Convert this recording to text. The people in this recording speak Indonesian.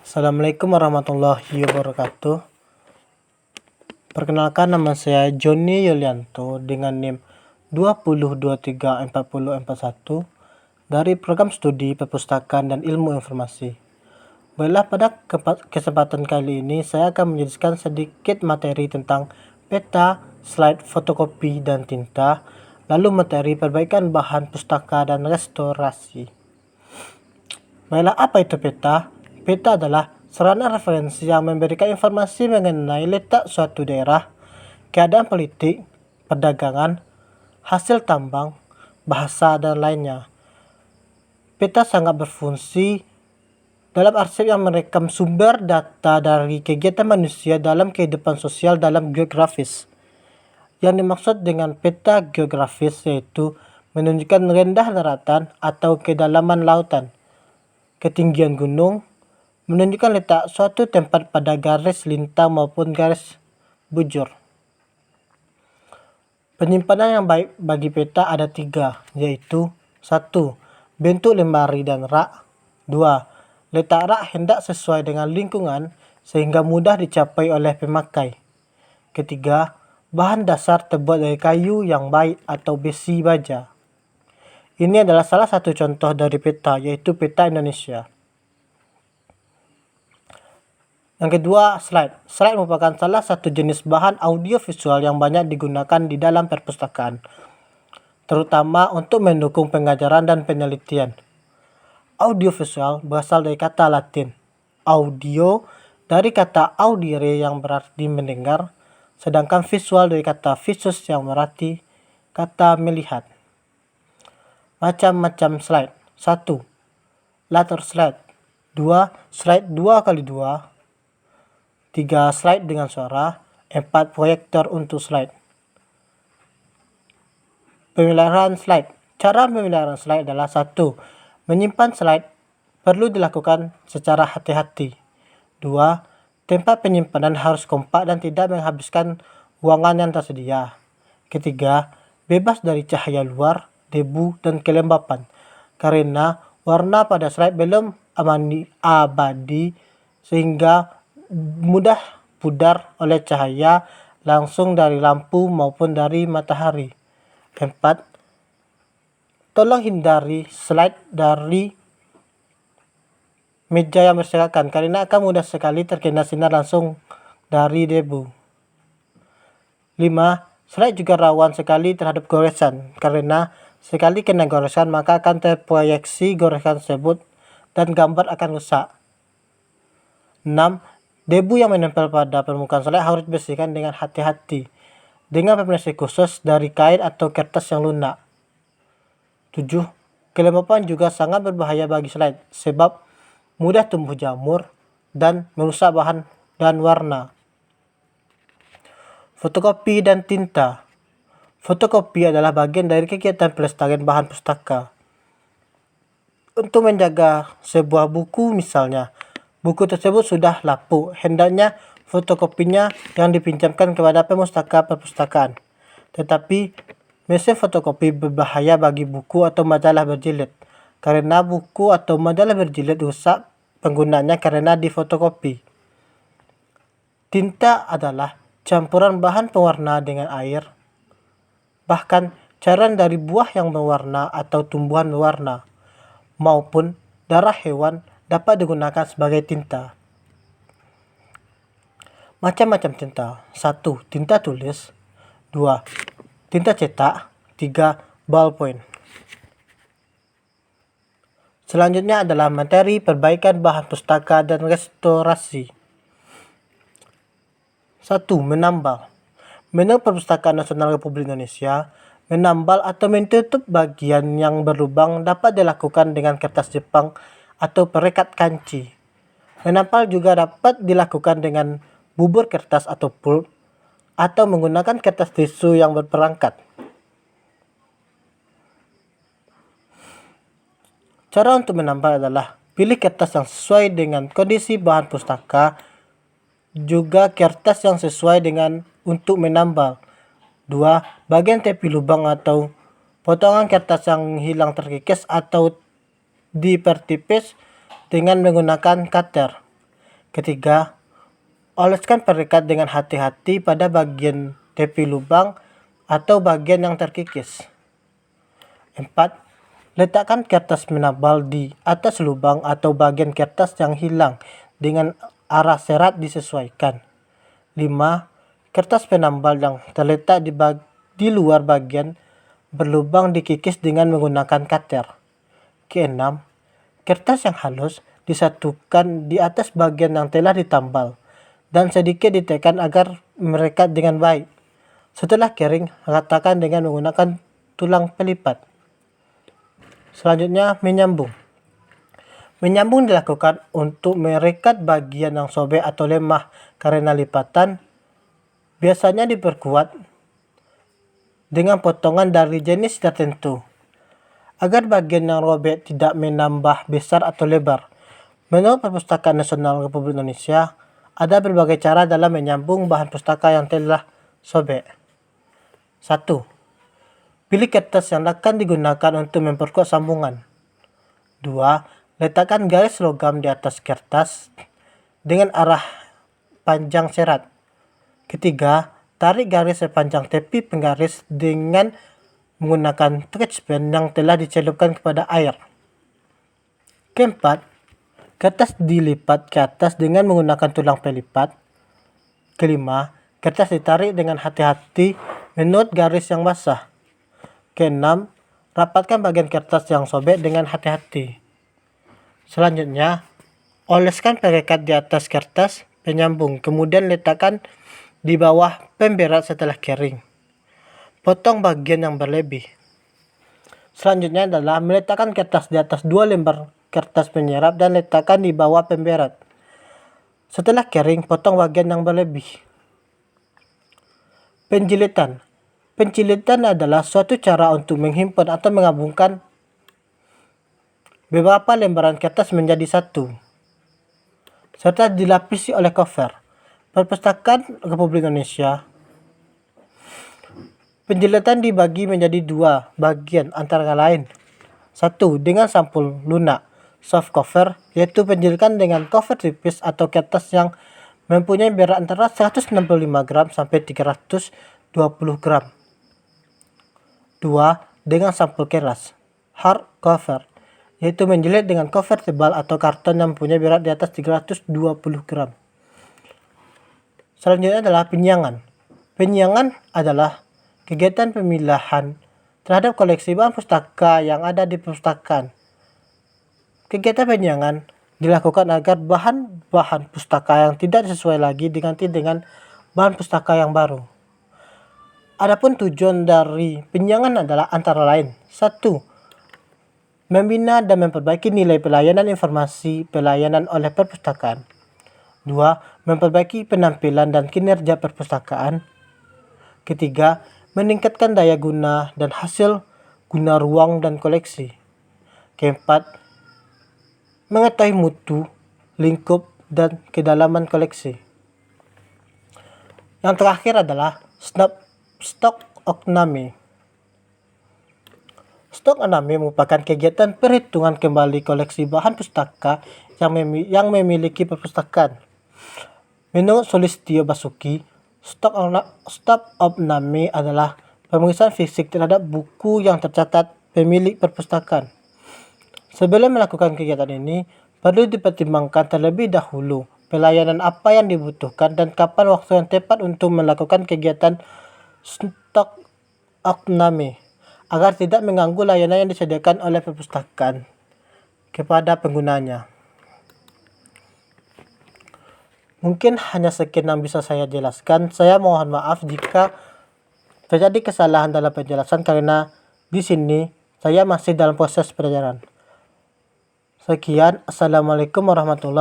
Assalamualaikum warahmatullahi wabarakatuh. Perkenalkan, nama saya Joni Yulianto dengan NIM 20234041 dari Program Studi Perpustakaan dan Ilmu Informasi. Baiklah, pada kesempatan kali ini saya akan menjelaskan sedikit materi tentang peta, slide, fotokopi, dan tinta, lalu materi perbaikan bahan pustaka dan restorasi. Baiklah, apa itu peta? Peta adalah sarana referensi yang memberikan informasi mengenai letak suatu daerah, keadaan politik, perdagangan, hasil tambang, bahasa, dan lainnya. Peta sangat berfungsi dalam arsip yang merekam sumber data dari kegiatan manusia dalam kehidupan sosial dalam geografis. Yang dimaksud dengan peta geografis yaitu menunjukkan rendah daratan atau kedalaman lautan, ketinggian gunung, menunjukkan letak suatu tempat pada garis lintang maupun garis bujur. Penyimpanan yang baik bagi peta ada 3, yaitu 1. Bentuk lemari dan rak. 2. Letak rak hendak sesuai dengan lingkungan sehingga mudah dicapai oleh pemakai. Ketiga, bahan dasar terbuat dari kayu yang baik atau besi baja. Ini adalah salah satu contoh dari peta, yaitu peta Indonesia. Yang kedua, slide. Slide merupakan salah satu jenis bahan audiovisual yang banyak digunakan di dalam perpustakaan, terutama untuk mendukung pengajaran dan penelitian. Audiovisual berasal dari kata Latin audio, dari kata audire yang berarti mendengar, sedangkan visual dari kata visus yang berarti kata melihat. Macam-macam slide. 1. Latar slide. 2. Slide 2x2. 3. Slide dengan suara. 4. Proyektor untuk slide. Pemeliharaan slide. Cara pemeliharaan slide adalah 1. Menyimpan slide perlu dilakukan secara hati-hati. 2. Tempat penyimpanan harus kompak dan tidak menghabiskan ruangan yang tersedia. Ketiga, bebas dari cahaya luar, debu, dan kelembapan, karena warna pada slide belum abadi sehingga mudah pudar oleh cahaya langsung dari lampu maupun dari matahari. 4. Tolong hindari slide dari meja yang berserakan karena akan mudah sekali terkena sinar langsung dari debu. 5. Slide juga rawan sekali terhadap goresan karena sekali kena goresan maka akan terproyeksi goresan tersebut dan gambar akan rusak. 6. Debu yang menempel pada permukaan slide harus dibersihkan dengan hati-hati dengan pembersih khusus dari kain atau kertas yang lunak. 7. Kelembapan juga sangat berbahaya bagi slide sebab mudah tumbuh jamur dan merusak bahan dan warna. Fotokopi dan tinta. Fotokopi adalah bagian dari kegiatan pelestarian bahan pustaka. Untuk menjaga sebuah buku misalnya, buku tersebut sudah lapuk, hendaknya fotokopinya yang dipinjamkan kepada pemustaka perpustakaan. Tetapi mesin fotokopi berbahaya bagi buku atau majalah berjilid, karena buku atau majalah berjilid rusak penggunanya karena difotokopi. Tinta adalah campuran bahan pewarna dengan air, bahkan cairan dari buah yang berwarna atau tumbuhan berwarna, maupun darah hewan dapat digunakan sebagai tinta. Macam-macam tinta. 1. Tinta tulis. 2. Tinta cetak. 3. Ballpoint. Selanjutnya adalah materi perbaikan bahan pustaka dan restorasi. 1. Menambal. Menurut Perpustakaan Nasional Republik Indonesia, menambal atau menutup bagian yang berlubang dapat dilakukan dengan kertas Jepang atau perekat kanci. Menambal juga dapat dilakukan dengan bubur kertas atau pulp, atau menggunakan kertas tisu yang berperangkat. Cara untuk menambal adalah pilih kertas yang sesuai dengan kondisi bahan pustaka, juga kertas yang sesuai dengan untuk menambal. 2. Bagian tepi lubang atau potongan kertas yang hilang terkikis atau dipertipis dengan menggunakan cutter. Ketiga, oleskan perekat dengan hati-hati pada bagian tepi lubang atau bagian yang terkikis. 4. Letakkan kertas penambal di atas lubang atau bagian kertas yang hilang dengan arah serat disesuaikan. 5. Kertas penambal yang terletak di luar bagian berlubang dikikis dengan menggunakan cutter. Keenam, kertas yang halus disatukan di atas bagian yang telah ditambal dan sedikit ditekan agar merekat dengan baik. Setelah kering, ratakan dengan menggunakan tulang pelipat. Selanjutnya, menyambung. Menyambung dilakukan untuk merekat bagian yang sobek atau lemah karena lipatan. Biasanya diperkuat dengan potongan dari jenis tertentu agar bagian yang robek tidak menambah besar atau lebar. Menurut Perpustakaan Nasional Republik Indonesia, ada berbagai cara dalam menyambung bahan pustaka yang telah sobek. 1. Pilih kertas yang akan digunakan untuk memperkuat sambungan. 2. Letakkan garis logam di atas kertas dengan arah panjang serat. Ketiga, tarik garis sepanjang tepi penggaris dengan menggunakan stretch pen yang telah dicelupkan kepada air. Keempat, kertas dilipat ke atas dengan menggunakan tulang pelipat. Kelima, kertas ditarik dengan hati-hati menurut garis yang basah. Keenam, rapatkan bagian kertas yang sobek dengan hati-hati. Selanjutnya, oleskan perekat di atas kertas penyambung, kemudian letakkan di bawah pemberat setelah kering. Potong bagian yang berlebih. Selanjutnya adalah meletakkan kertas di atas 2 lembar kertas penyerap dan letakkan di bawah pemberat. Setelah kering, potong bagian yang berlebih. Penjilitan. Penjilitan adalah suatu cara untuk menghimpun atau menggabungkan beberapa lembaran kertas menjadi satu, serta dilapisi oleh cover. Perpustakaan Republik Indonesia. Penjilitan dibagi menjadi 2 bagian antara lain. 1. Dengan sampul lunak soft cover, yaitu penjilitan dengan cover tipis atau kertas yang mempunyai berat antara 165 gram sampai 320 gram. 2. Dengan sampul keras hard cover, yaitu menjilid dengan cover tebal atau karton yang mempunyai berat di atas 320 gram. Selanjutnya adalah penyiangan. Penyiangan adalah kegiatan pemilahan terhadap koleksi bahan pustaka yang ada di perpustakaan. Kegiatan penyiangan dilakukan agar bahan-bahan pustaka yang tidak sesuai lagi diganti dengan bahan pustaka yang baru. Adapun tujuan dari penyiangan adalah antara lain: 1. Membina dan memperbaiki nilai pelayanan informasi pelayanan oleh perpustakaan. 2. Memperbaiki penampilan dan kinerja perpustakaan. Ketiga, meningkatkan daya guna dan hasil guna ruang dan koleksi. Keempat, mengetahui mutu, lingkup, dan kedalaman koleksi. Yang terakhir adalah stok okname. Stok okname merupakan kegiatan perhitungan kembali koleksi bahan pustaka yang memiliki perpustakaan. Menurut Sulistyo Basuki, stok okname adalah pemeriksaan fisik terhadap buku yang tercatat pemilik perpustakaan. Sebelum melakukan kegiatan ini, perlu dipertimbangkan terlebih dahulu pelayanan apa yang dibutuhkan dan kapan waktu yang tepat untuk melakukan kegiatan stok okname agar tidak mengganggu layanan yang disediakan oleh perpustakaan kepada penggunanya. Mungkin hanya sekian yang bisa saya jelaskan. Saya mohon maaf jika terjadi kesalahan dalam penjelasan karena di sini saya masih dalam proses pelajaran. Sekian, Assalamualaikum warahmatullahi wabarakatuh.